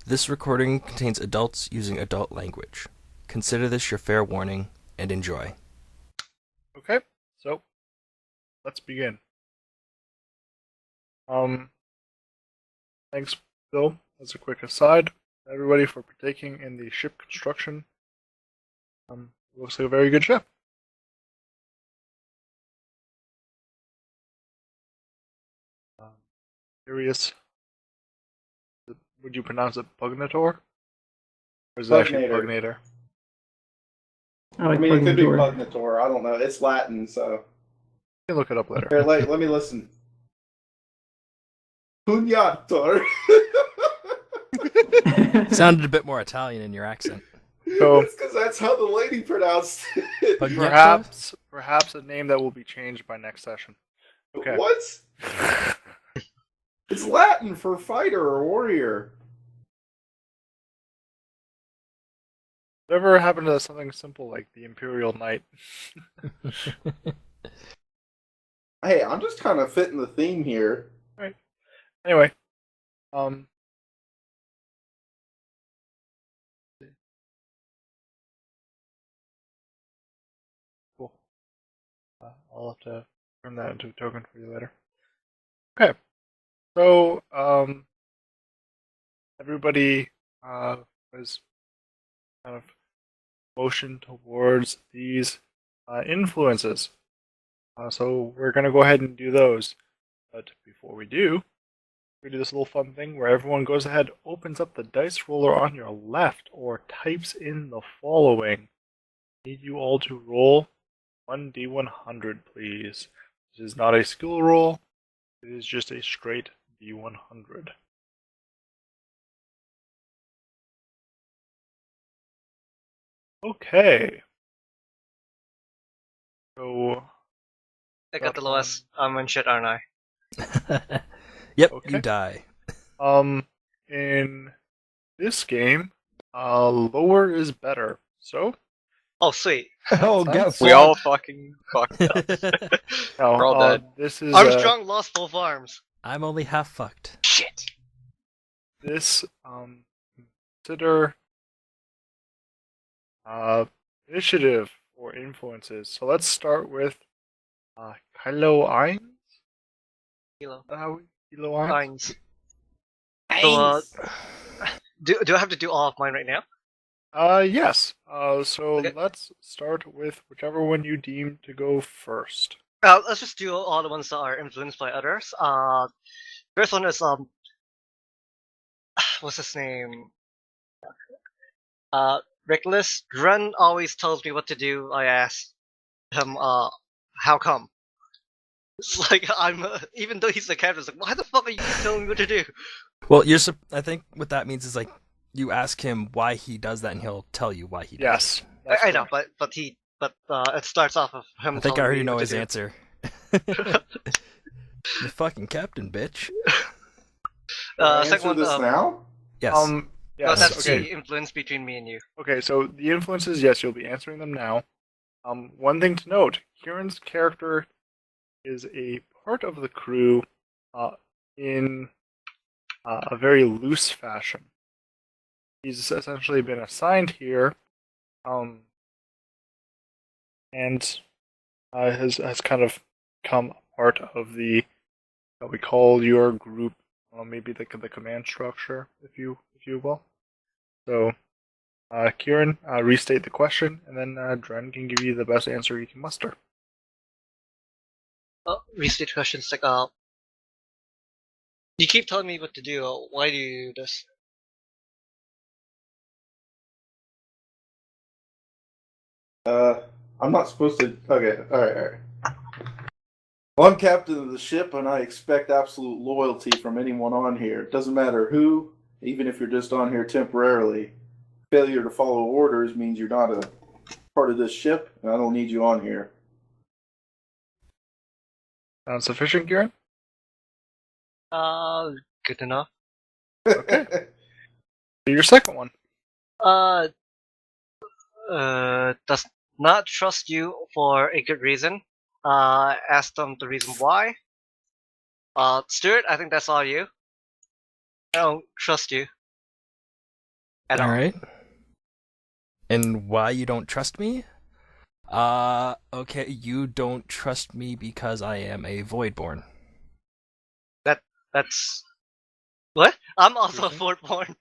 This recording contains adults using adult language. Consider this your fair warning and enjoy. Okay, so let's begin. Thanks, Bill, as a quick aside, everybody for partaking in the ship construction. Looks like a very good ship. Curious, would you pronounce it Pugnator? Or is it actually Pugnator? I mean, it could be Pugnator. I don't know. It's Latin, so. You can look it up later. Here, let me listen. Pugnator. Sounded a bit more Italian in your accent. So, it's because that's how the lady pronounced it. Perhaps a name that will be changed by next session. Okay. What? It's Latin for fighter or warrior. Whatever happened to something simple like the Imperial Knight? Hey, I'm just kind of fitting the theme here. Right. Anyway, cool. I'll have to turn that into a token for you later. Okay. So, everybody was kind of motion towards these influences. So we're going to go ahead and do those. But before we do this little fun thing where everyone goes ahead, opens up the dice roller on your left, or types in the following. I need you all to roll 1d100, please. This is not a skill roll. It is just a straight d100. Okay. So I got the lowest and shit, aren't I? Yep, Okay. you die. In this game, lower is better. So, Oh, sweet. Oh, That's guess We what? all fucking fucked up. no, We're all dead. this is Armstrong lost both arms. I'm only half fucked. Shit. this consider initiative or influences. So let's start with Kylo Ines. Kilo. Kilo Ines. Fines. So, do I have to do all of mine right now? Yes. So Okay. let's start with whichever one you deem to go first. Let's just do all the ones that are influenced by others. First one is what's his name? Reckless. Ren always tells me what to do. I ask him, how come? It's like even though he's the captain, it's like, why the fuck are you telling me what to do? Well, I think what that means is like you ask him why he does that, and he'll tell you why he does. Yes. I know, but it starts off of him. I think I already know his do. answer. The fucking captain, bitch. Second one, this now? Yes. Yes. that's Okay. the influence between me and you. Okay, so the influences, yes, you'll be answering them now. One thing to note, Kieran's character is a part of the crew in a very loose fashion. He's essentially been assigned here and has kind of become a part of the, what we call your group, maybe the command structure, if you will. So, Kieran, restate the question, and then Dren can give you the best answer he can muster. Restate questions like, you keep telling me what to do. Why do you do this? I'm not supposed to. Okay, alright. Well, I'm captain of the ship, and I expect absolute loyalty from anyone on here. It doesn't matter who, even if you're just on here temporarily. Failure to follow orders means you're not a part of this ship, and I don't need you on here. Sounds sufficient, Kieran? Good enough. Okay. Your second one. Does not trust you for a good reason. Ask them the reason why. Stuart, I think that's all you. I don't trust you. At All all. right. And why you don't trust me? Okay, you don't trust me because I am a Voidborn. That's what? I'm also a Interesting. Fourthborn.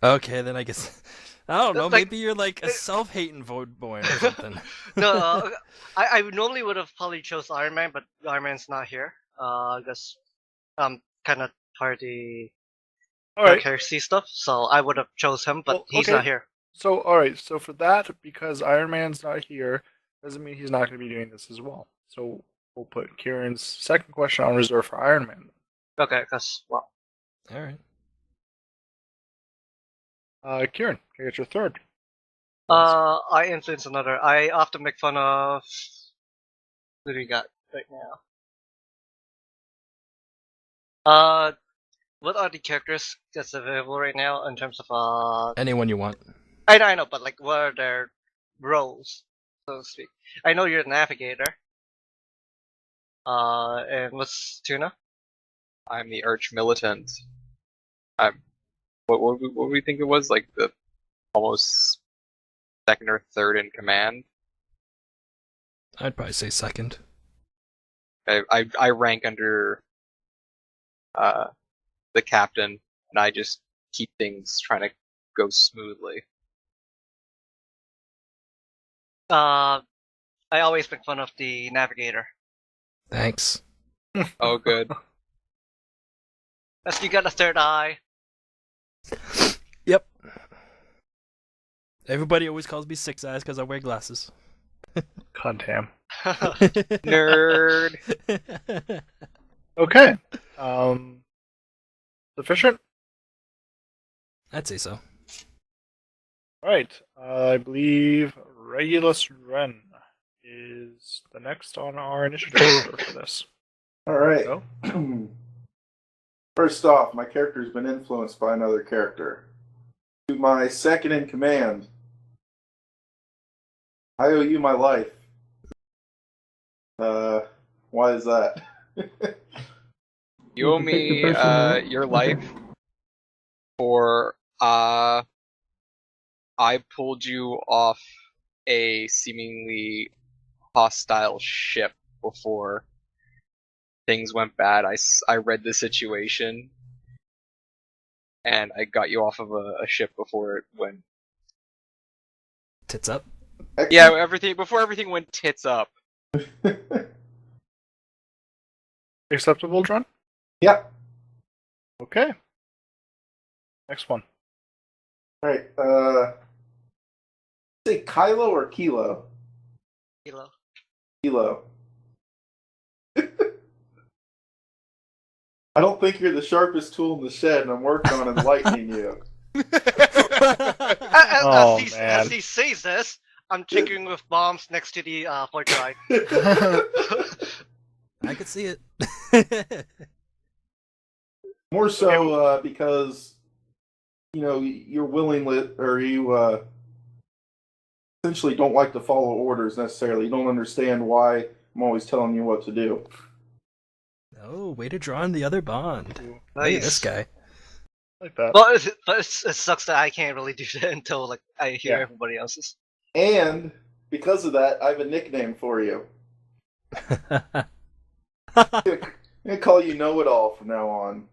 Okay, then I guess I don't know. Like- Maybe you're like a self-hating Voidborn or something. No, I normally would have probably chose Iron Man, but Iron Man's not here. I guess kind of party All right. heresy stuff, so I would have chose him, but Well, he's okay. not here. So, all right. So for that, because Iron Man's not here, doesn't mean he's not going to be doing this as well. So we'll put Kieran's second question on reserve for Iron Man. Okay, because well, All right. Kieran, can I get your third? I influence another. I often make fun of. Who do we got right now? What are the characters that's available right now in terms of Anyone you want. I know, but like, what are their roles, so to speak? I know you're a navigator. And what's Tuna? I'm the arch militant. I'm what would we think it was, like the almost second or third in command. I'd probably say second. I rank under the captain, and I just keep things trying to go smoothly. I always make fun of the navigator. Thanks. Oh, good. As you got a third eye. Yep. Everybody always calls me Six Eyes because I wear glasses. Contam. Nerd. Okay. Sufficient? I'd say so. All right. I believe Regulus Ren is the next on our initiative order for this. All right. So, First off, my character's been influenced by another character. To my second in command, I owe you my life. Why is that? You owe me your life for I pulled you off a seemingly hostile ship before things went bad. I read the situation and I got you off of a ship before it went. Tits up. Yeah, before everything went tits up. acceptable, John? Yep. Okay. Next one. All right. Say Kylo or Kilo? Kilo. Kilo. I don't think you're the sharpest tool in the shed, and I'm working on enlightening you. Oh, As man. he says this, I'm tinkering with bombs next to the flight drive. I could see it. More so because, you're or you essentially don't like to follow orders necessarily. You don't understand why I'm always telling you what to do. Oh, way to draw in the other bond. Ooh, Look at this guy. like that. Well, it sucks that I can't really do that until like I hear Yeah. everybody else's. And because of that, I have a nickname for you. I'm gonna call you Know-It-All from now on.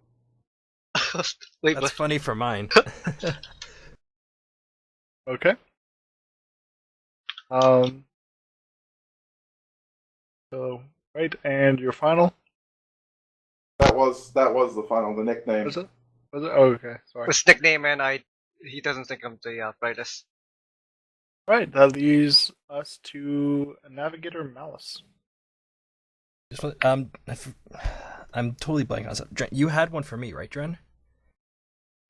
Wait, That's funny for mine. Okay. So, right, and your final? That was the final, the nickname. Was it? Was it? Oh, okay, sorry. his nickname, and he doesn't think I'm the brightest. Right, that leaves us to Navigator Malice. I'm totally blanking on stuff. Dren, you had one for me, right, Dren?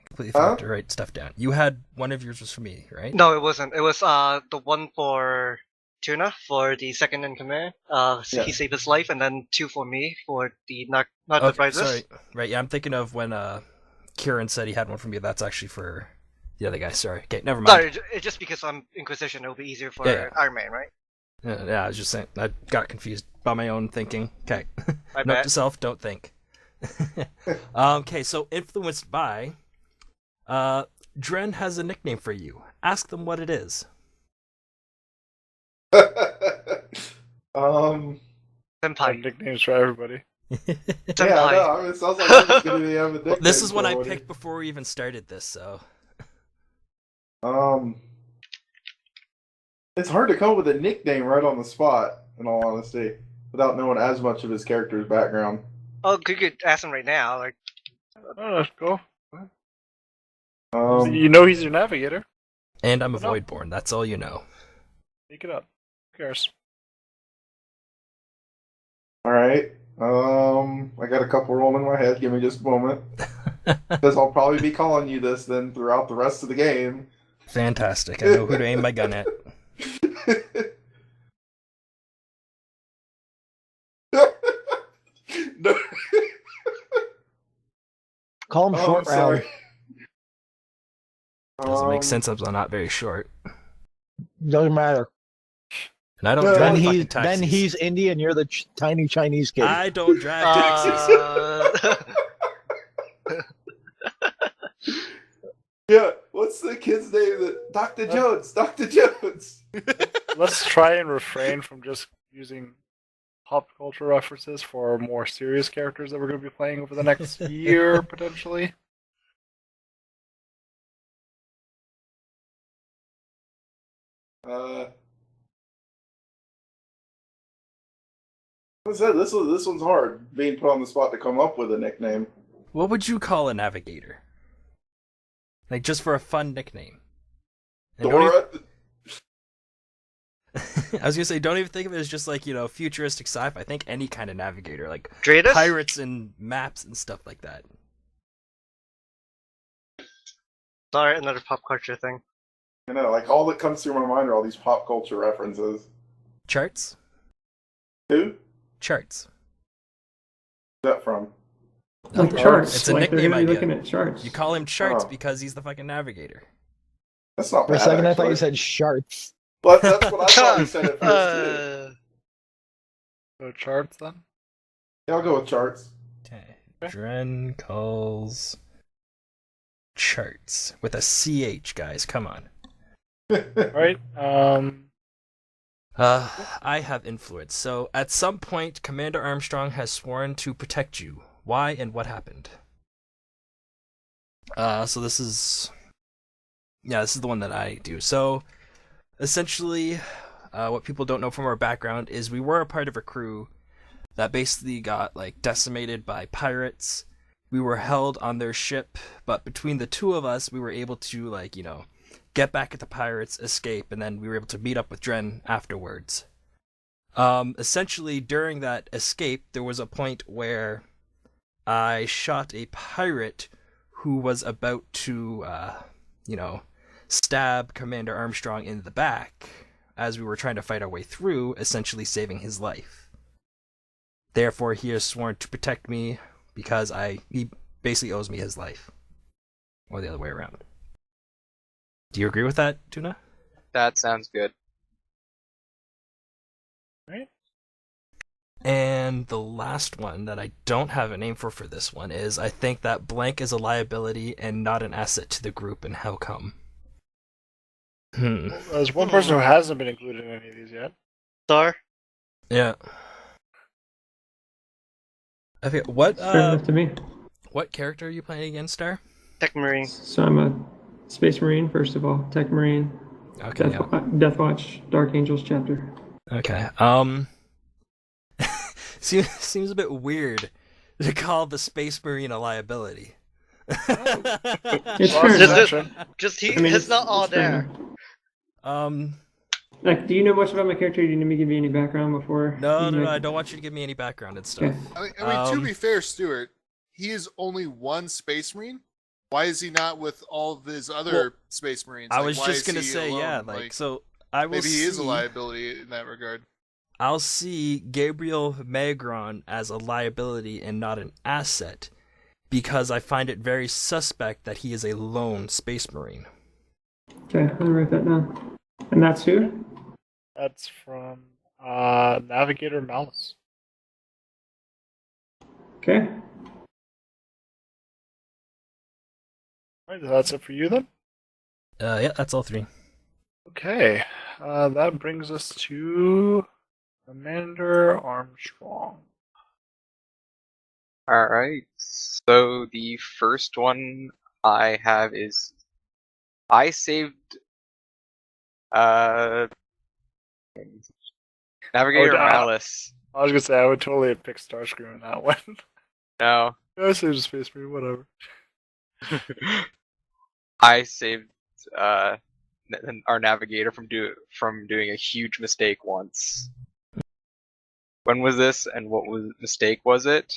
I completely forgot to write stuff down. You had one of yours was for me, right? No, it wasn't. It was the one for Tuna for the second in command. Yeah. He saved his life, and then 2 for me for the not the Okay, brightest. sorry. Right, yeah, I'm thinking of when Kieran said he had one for me. That's actually for the other guy. Sorry. Okay, never mind. Sorry, it's just because I'm Inquisition, it'll be easier for Yeah. Iron Man, right? Yeah, I was just saying. I got confused by my own thinking. Okay. My Note bad. to self, don't think. Okay, so influenced by Dren has a nickname for you. Ask them what it is. Senpai. Nicknames for everybody. Yeah, Senpai. no, I mean, it sounds like I'm just gonna have a nickname. This is what I for picked before we even started this, so. It's hard to come up with a nickname right on the spot, in all honesty, without knowing as much of his character's background. Oh, you could ask him right now. Like, No, go. Um, You know he's your navigator. And I'm a No. Voidborn, that's all you know. Make it up. Who cares? Alright. I got a couple rolling in my head. Give me just a moment. Because I'll probably be calling you this then throughout the rest of the game. Fantastic. I know who to aim my gun at. No. Call him Oh, short I'm sorry. round. Doesn't make sense as I'm not very short. Doesn't matter. And I don't No, drive Then fucking he's taxis. then he's Indian. You're the tiny Chinese kid. I don't drive taxis. Yeah, what's the kid's name? That Dr. Jones. Dr. Jones. Let's try and refrain from just using pop culture references for more serious characters that we're going to be playing over the next year, potentially. Like I said, this one's hard. Being put on the spot to come up with a nickname. What would you call a navigator? Like, just for a fun nickname. And don't Dora. I was gonna say, don't even think of it as just like, futuristic sci-fi. Think any kind of navigator, like Dratus? pirates and maps and stuff like that. Sorry, another pop culture thing. You know, like all that comes through my mind are all these pop culture references. Charts? Who? Charts. Where's that from? Like Oh, charts. it's a like nickname they're gonna be idea. looking at charts. You call him Charts Oh. because he's the fucking navigator. That's not For a bad, second, I thought you actually. said sharks. But that's what I thought you said at first, too. So charts then? Yeah, I'll go with charts. Okay. Dren calls Charts with a CH, guys. Come on. Alright, I have influence. So, at some point, Commander Armstrong has sworn to protect you. Why and what happened? So this is the one that I do. So, essentially, what people don't know from our background is we were a part of a crew that basically got, decimated by pirates. We were held on their ship, but between the two of us, we were able to, get back at the pirates, escape, and then we were able to meet up with Dren afterwards. Essentially, during that escape, there was a point where I shot a pirate who was about to, stab Commander Armstrong in the back as we were trying to fight our way through, essentially saving his life. Therefore, he has sworn to protect me because he basically owes me his life. Or the other way around. Do you agree with that, Tuna? That sounds good. right? And the last one that I don't have a name for this one is, I think that blank is a liability and not an asset to the group, and how come? There's one person who hasn't been included in any of these yet. Star? Yeah. I think what Fair enough to me. what character are you playing again, Star? Tech Marine. So I'm a Space Marine, first of all. Tech Marine. Okay. Death Watch, Dark Angels chapter. Okay. Seems a bit weird to call the Space Marine a liability. It's Well, fair just- enough. Just I mean, it's not all it's fair there. enough. Like, do you know much about my character? Do you need me to give you any background before? No, I don't want you to give me any background and stuff. Okay. I mean, to be fair, Stuart, he is only one Space Marine. Why is he not with all of his other Space Marines? I Like, was why just is gonna he say, alone? yeah, so I will maybe he is a see- liability in that regard. I'll see Gabriel Magron as a liability and not an asset, because I find it very suspect that he is a lone Space Marine. Okay, let me write that down. And that's who? That's from Navigator Malice. Okay. Right, that's it for you then? Yeah, that's all 3. Okay, that brings us to Commander Armstrong. Alright, so the first one I have is I saved Navigator Malice. I was gonna say I would totally have picked Starscream in that one. No. I saved a Space Marine, whatever. I saved our navigator from doing a huge mistake once. When was this, and what mistake was it?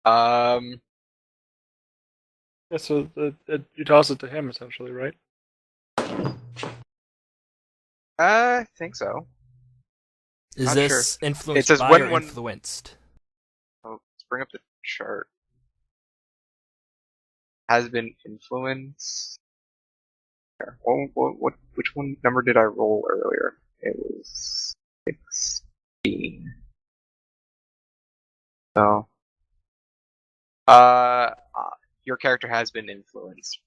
Yeah, so you toss it to him essentially, right? I think so. Is Not this influenced says by when or one- influenced? Oh, let's bring up the chart. Has been influenced. Here. Which one number did I roll earlier? It was 16. So, your character has been influenced.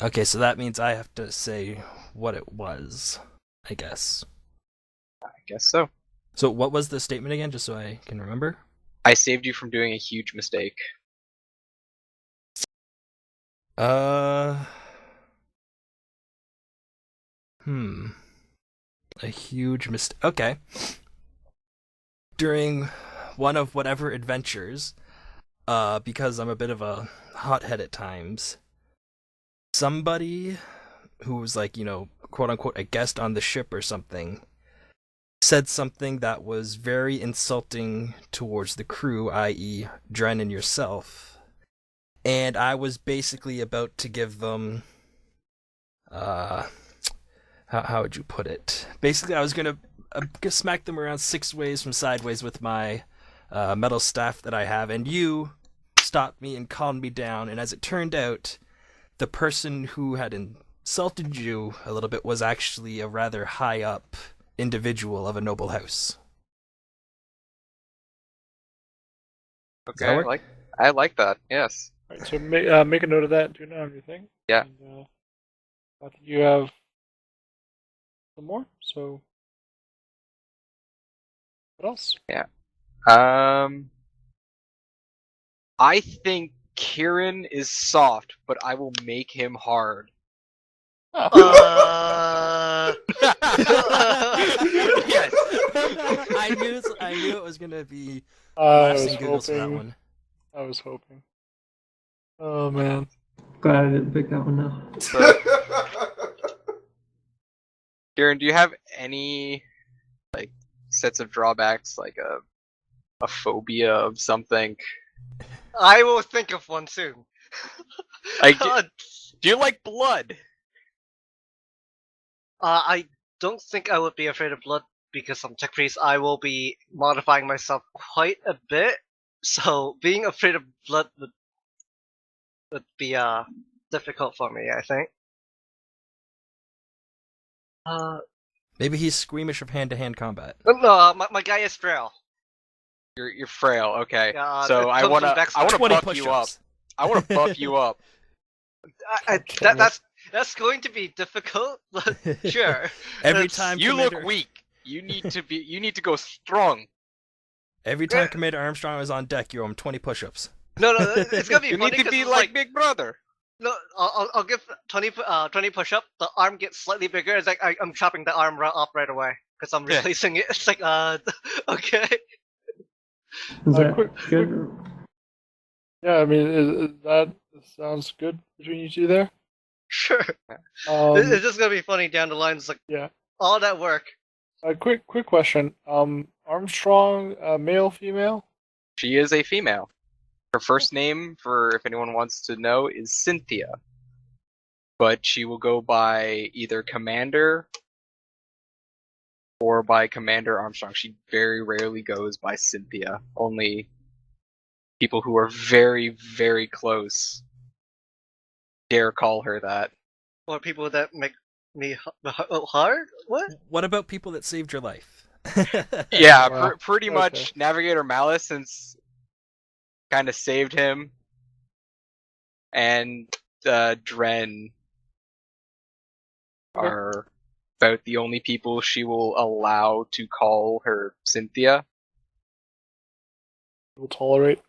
Okay, so that means I have to say what it was, I guess. I guess so. So what was the statement again, just so I can remember? I saved you from doing a huge mistake. A huge mistake. Okay. During one of whatever adventures, because I'm a bit of a hothead at times, somebody who was like, quote unquote, a guest on the ship or something, said something that was very insulting towards the crew, i.e., Dren and yourself. And I was basically about to give them, how would you put it? Basically, I was gonna smack them around 6 ways from sideways with my metal staff that I have, and you stopped me and calmed me down. And as it turned out, the person who had insulted you a little bit was actually a rather high up individual of a noble house. Okay, I like that. Yes. Alright, so make a note of that. Do it on your thing. Yeah. And, I think you have some more. So, what else? Yeah. I think Kieran is soft, but I will make him hard. Uh, Yes. I knew it was gonna be I laughs was and giggles for that hoping. one. I was hoping. Oh man. Glad I didn't pick that one now. Kieran, do you have any sets of drawbacks, like a phobia of something? I will think of one soon. Like, do you like blood? I don't think I would be afraid of blood because I'm tech priest. I will be modifying myself quite a bit, so being afraid of blood would be difficult for me. I think. Maybe he's squeamish of hand-to-hand combat. No, my guy is frail. You're frail. Okay. Yeah, So it I comes wanna from backstory. 20 buff you up. push-ups. I wanna buff you up. That's going to be difficult, but sure. Every That's- time You Commander, look weak. You need to go strong. Every time Commander Armstrong is on deck, you owe him 20 push-ups. No, it's gonna be You funny need to 'cause be it's like Big Brother. no, I'll give 20 push-up. The arm gets slightly bigger. It's like I'm chopping the arm up right away because I'm Yeah. replacing it. It's like okay. Is that quick- good? Yeah, I mean, is that sounds good between you two there? Sure. Um, It's just gonna be funny down the line. It's like yeah. all that work. A quick question. Armstrong, male, female? She is a female. Her first name, for if anyone wants to know, is Cynthia. But she will go by either Commander or by Commander Armstrong. She very rarely goes by Cynthia. Only people who are very, very close dare call her that. Or people that make me hard. What? What about people that saved your life? Yeah, Wow. pretty Okay. much Navigator Malice, since kind of saved him. And Dren are about the only people she will allow to call her Cynthia. We'll tolerate.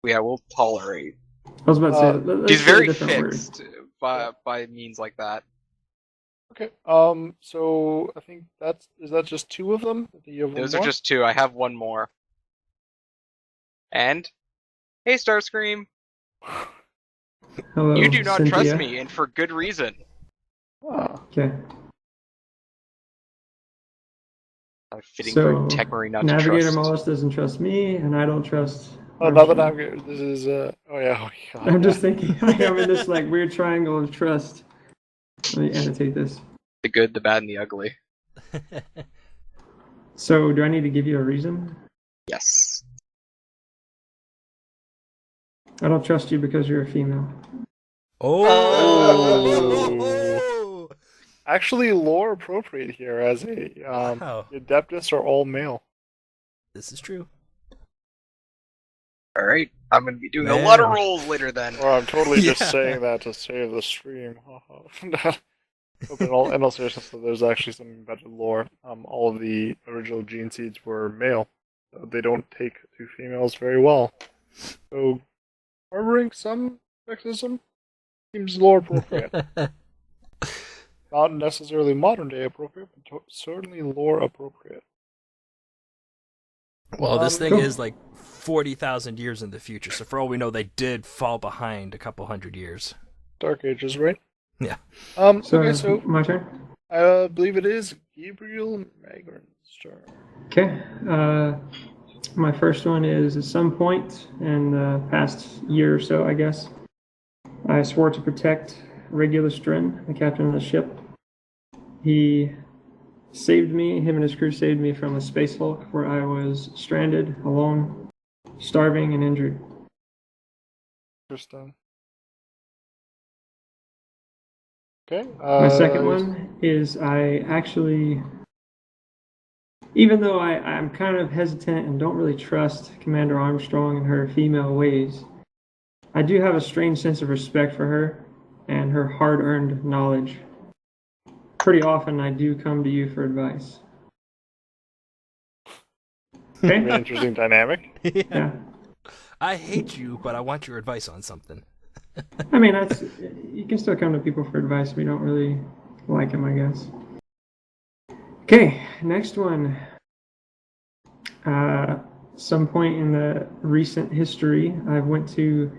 Yeah, we'll tolerate. I was about to say, let's She's say a very different word. fixed by means like that. Okay. So I think is that just two of them? Do you have one Those more? are just two. I have one more. And hey, Starscream, Hello, you do not Cynthia. trust me, and for good reason. Ah, Okay. Fitting So, for Techmarine not to Navigator trust. Mollis doesn't trust me, and I don't trust. oh, now that Armstrong. this is oh yeah, oh god. I'm yeah. just thinking, I'm in this like weird triangle of trust. Let me annotate this. The good, the bad, and the ugly. So, do I need to give you a reason? Yes. I don't trust you because you're a female. Oh. Actually, lore appropriate here as a Wow. Adeptus are all male. This is true. Alright, I'm gonna be doing a Man. lot of rolls later then. Well, I'm totally just Yeah. saying that to save the stream. Okay, in all seriousness, there's actually some embedded lore. All of the original gene seeds were male. So they don't take to females very well. So, harboring some sexism seems lore appropriate. Not necessarily modern day appropriate, but certainly lore appropriate. Well, this thing Cool. is like 40,000 years in the future, so for all we know, they did fall behind a couple hundred years. Dark Ages, right? Yeah. Okay, so my turn. I believe it is Gabriel Magrin's turn. Okay. My first one is at some point in the past year or so, I guess, I swore to protect Regulus Dren, the captain of the ship. He saved me, him and his crew saved me from a space hulk where I was stranded, alone, starving, and injured. Interesting. Okay. My second one is I actually, even though I'm kind of hesitant and don't really trust Commander Armstrong and her female ways, I do have a strange sense of respect for her and her hard-earned knowledge. Pretty often I do come to you for advice. Very Okay? interesting dynamic. Yeah. I hate you, but I want your advice on something. I mean, you can still come to people for advice if you don't really like them, I guess. Okay, next one. Some point in the recent history, I went to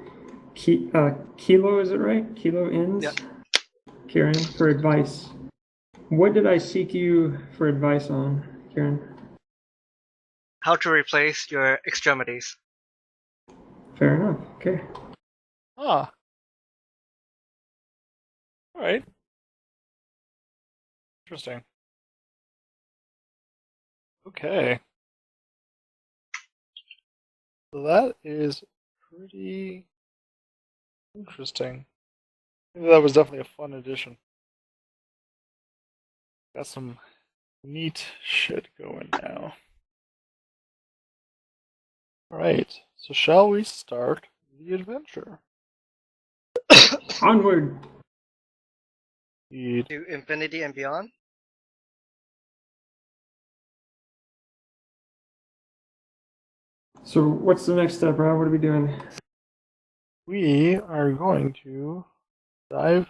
Kilo, is it right? Kilo Inns? Yep. Kieran, for advice. What did I seek you for advice on, Kieran? How to replace your extremities. Fair enough. Okay. Ah. Alright. Interesting. Okay. So that is pretty interesting. I think that was definitely a fun addition. Got some neat shit going now. Alright, so shall we start the adventure? Onward. The To infinity and beyond. So what's the next step, Rob? What are we doing? We are going to dive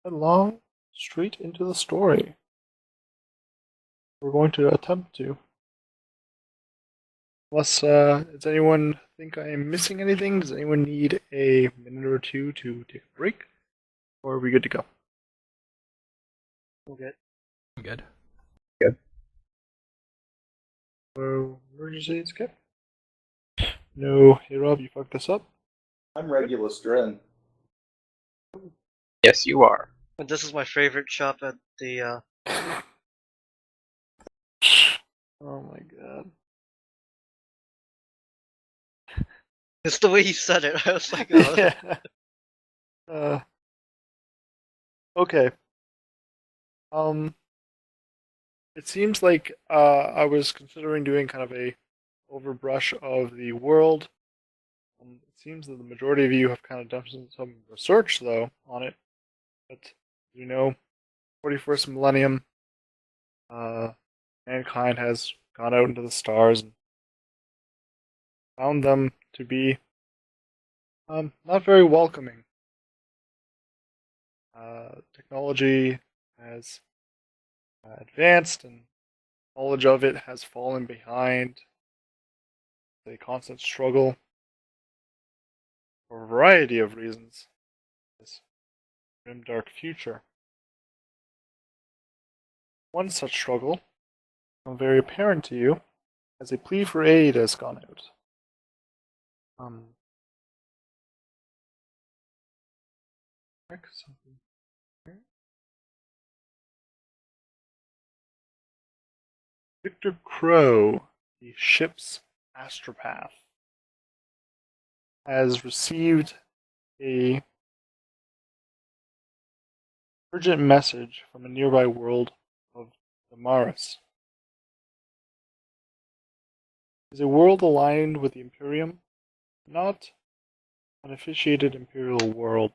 headlong straight into the story. We're going to attempt to. Unless, does anyone think I am missing anything? Does anyone need a minute or two to take a break? Or are we good to go? Okay. Good. Emergency escape? No. Hey Rob, you fucked this up? I'm Regulus Dren. Yes, you are. And this is my favorite shop at the Oh my god. It's the way he said it. I was like, oh. Yeah. Okay. It seems like I was considering doing kind of a overbrush of the world. It seems that the majority of you have kind of done some research, though, on it. But, you know, 41st millennium, mankind has gone out into the stars and found them to be not very welcoming. Technology has advanced and knowledge of it has fallen behind. A constant struggle for a variety of reasons. This grim dark future. One such struggle, very apparent to you, as a plea for aid has gone out. Something here. Victor Crow, the ship's astropath, has received a urgent message from a nearby world of Damaris. It is a world aligned with the Imperium, not an officiated Imperial world.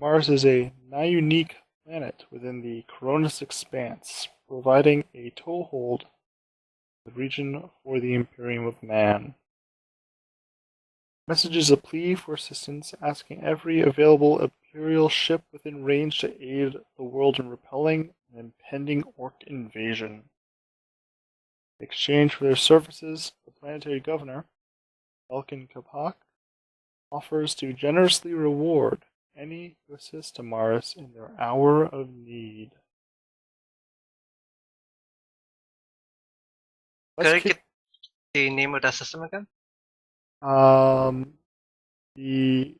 Mars is a now-unique planet within the Coronis Expanse, providing a toehold to the region for the Imperium of Man. Message is a plea for assistance, asking every available Imperial ship within range to aid the world in repelling an impending Orc invasion. In exchange for their services, the planetary governor, Elkin Kapak, offers to generously reward any who assist Damaris in their hour of need. Could I get the name of that system again? The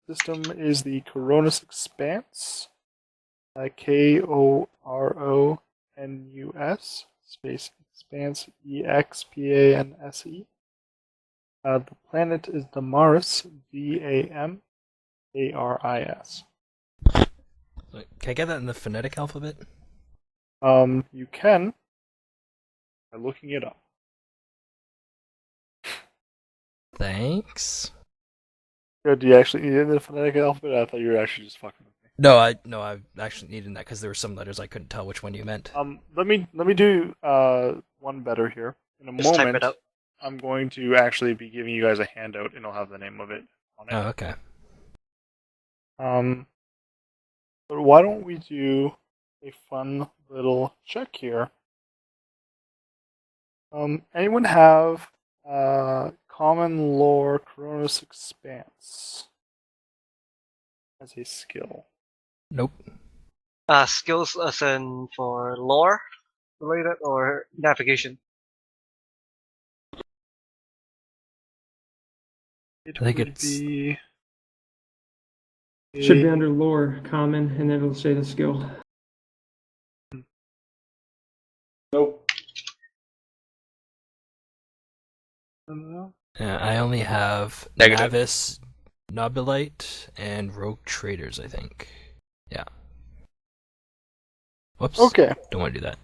system is the Coronis Expanse, Koronus space Expanse EXPANSE. The planet is Damaris, DAMARIS. Can I get that in the phonetic alphabet? You can by looking it up. Thanks. Do you actually need it in the phonetic alphabet? I thought you were actually just fucking with me. No, I actually needed that because there were some letters I couldn't tell which one you meant. Let me do one better here. In a Just type moment, it out. I'm going to actually be giving you guys a handout, and I'll have the name of it on it. Oh, okay. But why don't we do a fun little check here? Anyone have common lore Cronus Expanse as a skill? Nope. Skills as in for lore related or navigation? It I think would it's- be Should be under lore, common, and then it'll say the skill. Nope. I only have Negative. Navis, Nobilite, and Rogue Traders, I think. Yeah. Whoops. Okay. Don't want to do that.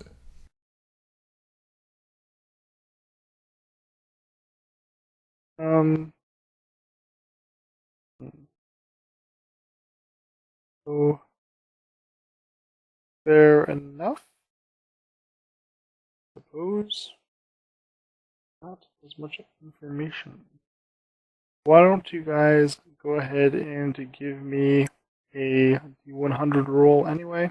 So, fair enough. Suppose not as much information. Why don't you guys go ahead and give me a D100 roll anyway?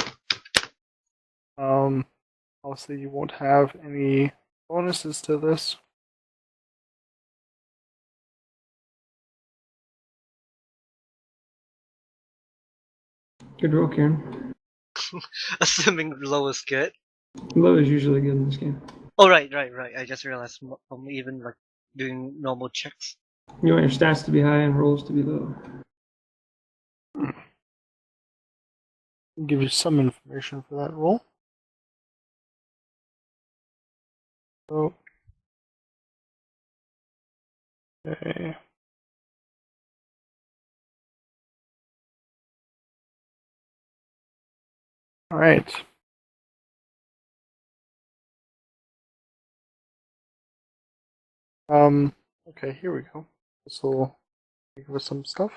Obviously you won't have any bonuses to this. Good roll, Karen. Assuming low is good. Low is usually good in this game. Oh, right. I just realized I'm even like doing normal checks. You want your stats to be high and rolls to be low. I'll give you some information for that roll. So, okay. All right. Okay, here we go. This will think of some stuff.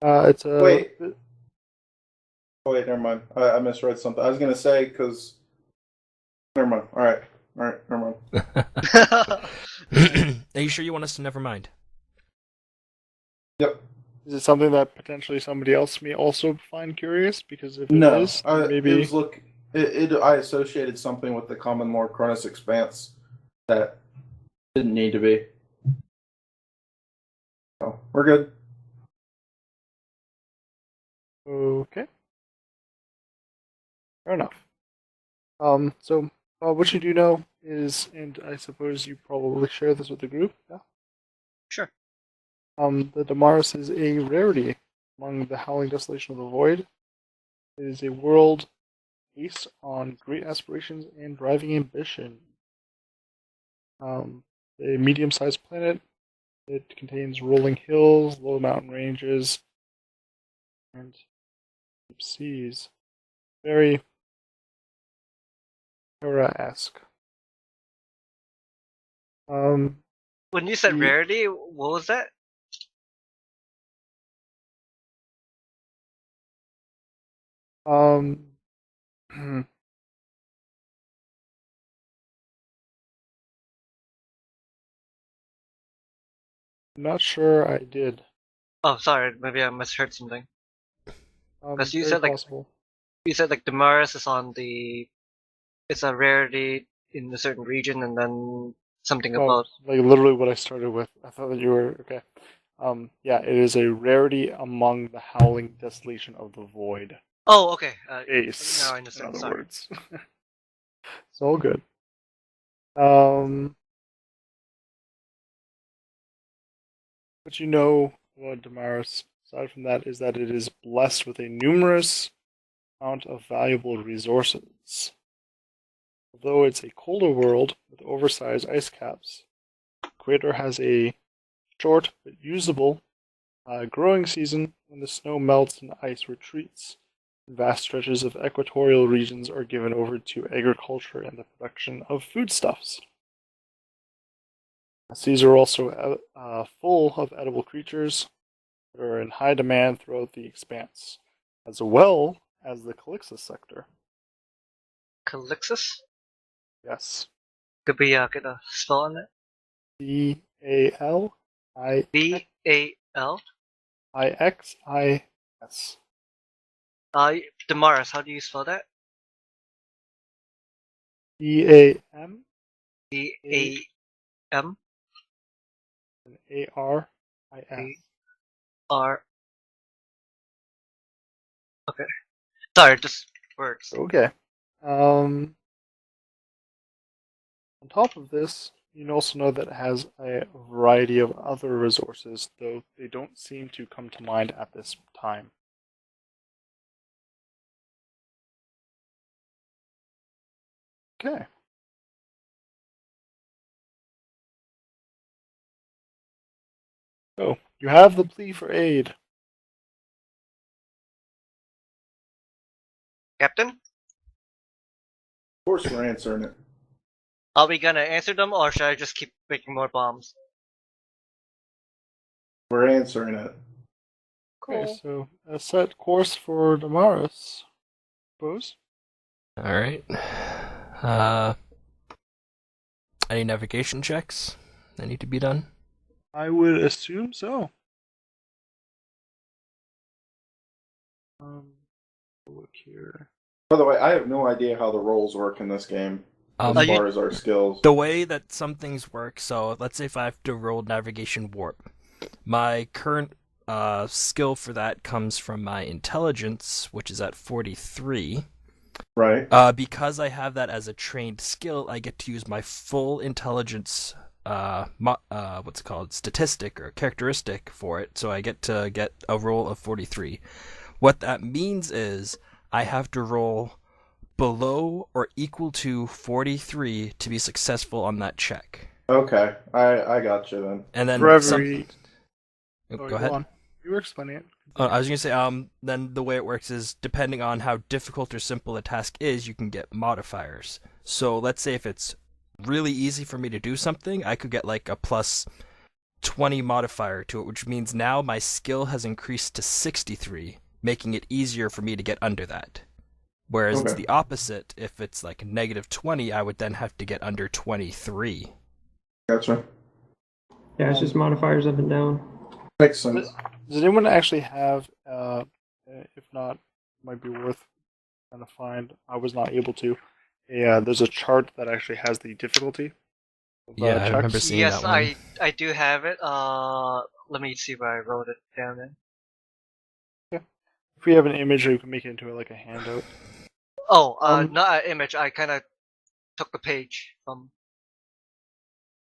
It's a Wait. Oh, wait, never mind. I misread something. I was gonna say because. Never mind. All right, never mind. Are you sure you want us to never mind? Yep. Is it something that potentially somebody else may also find curious? Because if it No, is, then maybe it was I associated something with the common lore Cronus Expanse that didn't need to be. So, we're good. okay. Fair enough. So what you do know is, and I suppose you probably share this with the group, yeah? Sure. The Damaris is a rarity among the Howling Desolation of the Void. It is a world based on great aspirations and driving ambition. A medium-sized planet. It contains rolling hills, low mountain ranges, and deep seas. Very Terra-esque. When you said the- rarity, what was that? I'm not sure I did. Oh, sorry, maybe I misheard something. Because you very said, like, possible. You said like Damaris is on the. It's a rarity in a certain region, and then something Oh, about. like literally what I started with. I thought that you were okay. Yeah, it is a rarity among the Howling Desolation of the Void. Oh, okay. Ace. Now I In understand. other Sorry. words, it's all good. What you know about Damaris, aside from that, is that it is blessed with a numerous amount of valuable resources. Although it's a colder world with oversized ice caps, the equator has a short but usable growing season when the snow melts and the ice retreats. Vast stretches of equatorial regions are given over to agriculture and the production of foodstuffs. Seas are also full of edible creatures that are in high demand throughout the expanse, as well as the Calixus sector. Calixus? Yes. Could be get a spell on it. Calixis. Bal. Damaris. How do you spell that? Dam. Dam. Aris. R. Okay. Sorry, just words. Okay. On top of this, you also know that it has a variety of other resources, though they don't seem to come to mind at this time. Okay. So, you have the plea for aid. Captain, Of course, we're answering it. are we gonna answer them, or should I just keep making more bombs? We're answering it. Okay, so a set course for Damaris. Suppose. All right. Any navigation checks that need to be done? I would assume so. Look here. By the way, I have no idea how the rolls work in this game as Are far as our skills. The way that some things work, so let's say if I have to roll navigation warp, my current skill for that comes from my intelligence, which is at 43. Right. Because I have that as a trained skill, I get to use my full intelligence what's it called, statistic or characteristic for it, so I get to get a roll of 43. What that means is I have to roll below or equal to 43 to be successful on that check. Okay, I got you then. And then For every... go ahead. On. You were explaining it. I was going to say, then the way it works is depending on how difficult or simple a task is, you can get modifiers. So let's say if it's really easy for me to do something, I could get like a plus 20 modifier to it, which means now my skill has increased to 63, making it easier for me to get under that. Whereas it's Okay. the opposite. If it's like negative 20, I would then have to get under 23. Gotcha. Yeah, it's just modifiers up and down. Makes sense. Does anyone actually have? If not, it might be worth trying to find. I was not able to. Yeah, there's a chart that actually has the difficulty. Of, Yeah, I checks. remember seeing Yes, that one. I do have it. Let me see where I wrote it down in. If we have an image, we can make it into like a handout. Oh, Um, not an image. I kind of took the page from.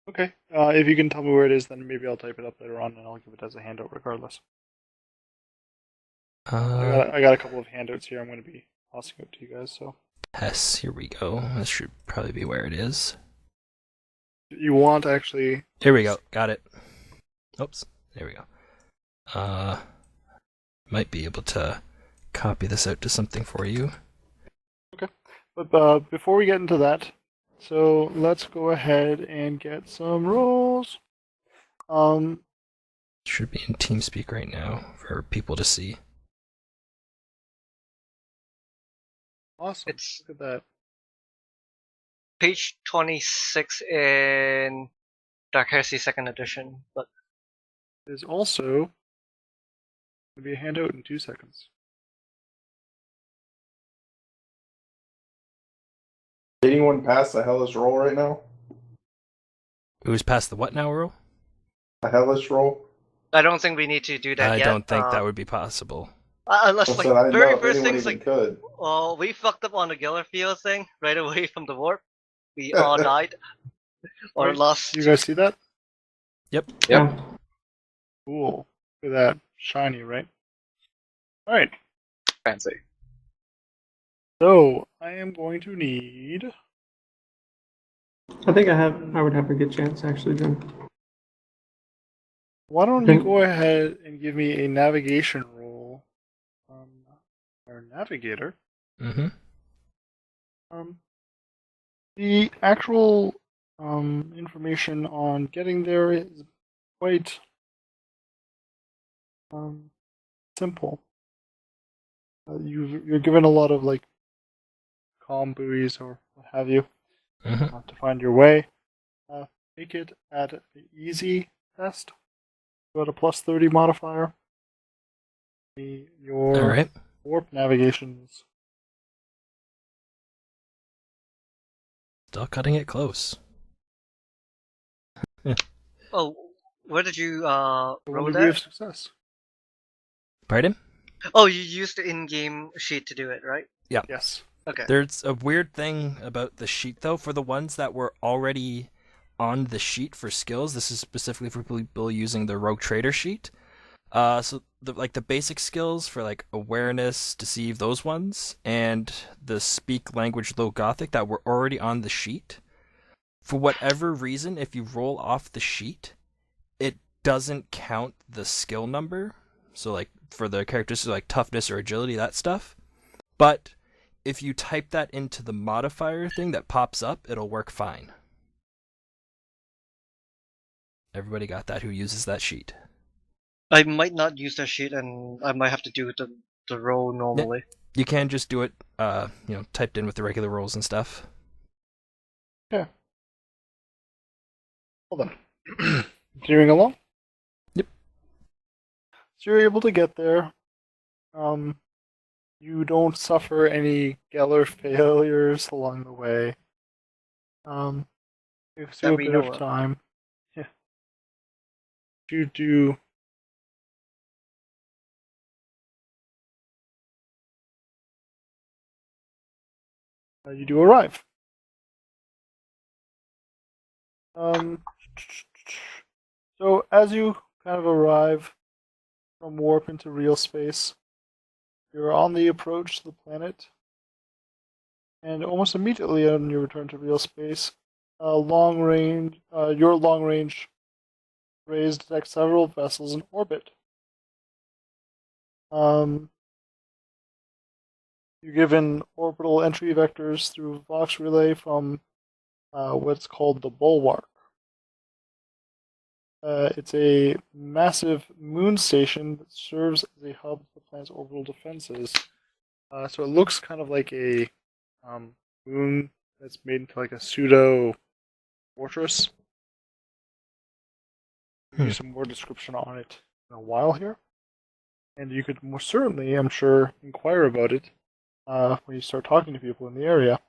Okay. If you can tell me where it is, then maybe I'll type it up later on, and I'll give it as a handout regardless. I got a couple of handouts here. I'm going to be tossing out to you guys. So Yes, here we go. This should probably be where it is. you want actually? Here we go. Got it. Oops. There we go. Might be able to copy this out to something for you. But before we get into that, so let's go ahead and get some rolls. Should be in TeamSpeak right now for people to see. Awesome. It's Look at that. page 26 in Dark Heresy Second Edition. But There's also going to be a handout in 2 seconds. Did anyone pass the hellish roll right now? Who's past the what now, Earl? A hellish roll? I don't think we need to do that I yet. don't think that would be possible. Unless Well, like so I didn't very know if first anyone things even like, could. well, we fucked up on the Gellerfield thing right away from the warp. We all died or Right. lost. You guys see that? Yep. Yeah. Cool. Look at that. Shiny, right? Alright. Fancy. So, I am going to need... I think I would have a good chance actually then. Why don't you go ahead and give me a navigation roll from our navigator? Mm-hmm. The actual information on getting there is quite simple. You're given a lot of like comm buoys or what have you Mm-hmm. to find your way. Make it at the easy test. Go to plus 30 modifier. Your All right. warp navigations. Still cutting it close. Oh, where did you One roll degree of that? success. Pardon? Oh, you used the in-game sheet to do it, right? Yes. Okay. There's a weird thing about the sheet, though. For the ones that were already on the sheet for skills, this is specifically for people using the Rogue Trader sheet. So the basic skills for like awareness, deceive, those ones, and the speak language low Gothic that were already on the sheet. For whatever reason, if you roll off the sheet, it doesn't count the skill number. So like for the characteristics like toughness or agility, that stuff. But if you type that into the modifier thing that pops up, it'll work fine. Everybody got that who uses that sheet? I might not use that sheet, and I might have to do the roll normally. You can just do it, typed in with the regular rolls and stuff. Hold on. Continuing along? Yep. So you're able to get there. You don't suffer any Geller failures along the way. Gives you That a we bit know of of. time. Yeah. You do. You do arrive. So as you kind of arrive from warp into real space, you're on the approach to the planet, and almost immediately on your return to real space, your long range rays detect several vessels in orbit. You're given orbital entry vectors through Vox relay from what's called the Bulwark. It's a massive moon station that serves as a hub for the planet's orbital defenses. So it looks kind of like a moon that's made into like a pseudo fortress. Give you some more description on it in a while here. And you could most certainly, I'm sure, inquire about it when you start talking to people in the area.